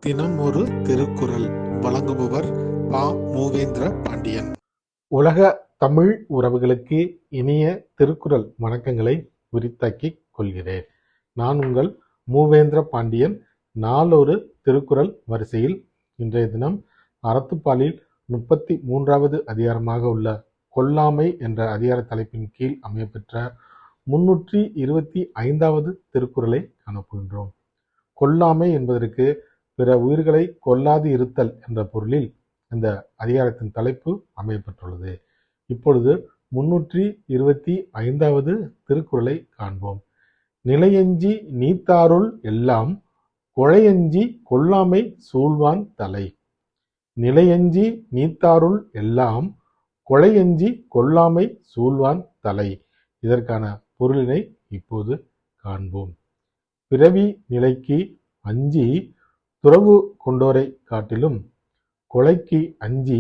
தினம் ஒரு திருக்குறள் வழங்குபவர் பா. மூவேந்திர பாண்டியன். உலக தமிழ் உறவுகளுக்கு இனிய திருக்குறள் வணக்கங்களை உரித்தாக்கிக் கொள்கிறேன். நான் உங்கள் மூவேந்திர பாண்டியன். நாளொரு திருக்குறள் வரிசையில் இன்றைய தினம் அறத்துப்பாலில் 33வது அதிகாரமாக உள்ள கொல்லாமை என்ற அதிகார தலைப்பின் கீழ் அமையப்பெற்ற 325வது திருக்குறளை காணப்போகின்றோம். கொல்லாமை என்பதற்கு பிற உயிர்களை கொல்லாது இருத்தல் என்ற பொருளில் இந்த அதிகாரத்தின் தலைப்பு அமையப்பட்டுள்ளது. இப்பொழுது 325வது திருக்குறளை காண்போம். நிலையஞ்சி நீத்தாருள் எல்லாம் கொலையஞ்சி கொல்லாமை சூழ்வான் தலை. நிலையஞ்சி நீத்தாருள் எல்லாம் கொலையஞ்சி கொல்லாமை சூழ்வான் தலை. இதற்கான பொருளினை இப்போது காண்போம். பிறவி நிலைக்கு அஞ்சி துறவு கொண்டோரை காட்டிலும் கொலைக்கு அஞ்சி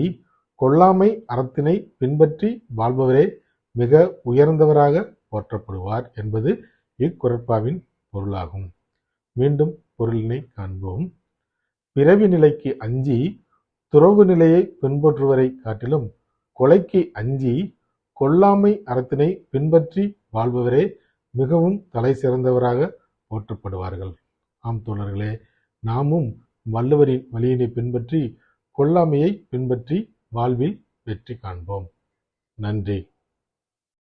கொல்லாமை அறத்தினை பின்பற்றி வாழ்பவரே மிக உயர்ந்தவராக போற்றப்படுவார் என்பது இக்குறட்பாவின் பொருளாகும். மீண்டும் பொருளினை காண்போம். பிறவி நிலைக்கு அஞ்சி துறவு நிலையை பின்பற்றுவரை காட்டிலும் கொலைக்கு அஞ்சி கொல்லாமை அறத்தினை பின்பற்றி வாழ்பவரே மிகவும் தலை சிறந்தவராக போற்றப்படுவார்கள். ஆம் தோழர்களே, நாமும் வள்ளுவரின் வழியினை பின்பற்றி கொல்லாமையை பின்பற்றி வாழ்வில் வெற்றி காண்போம். நன்றி.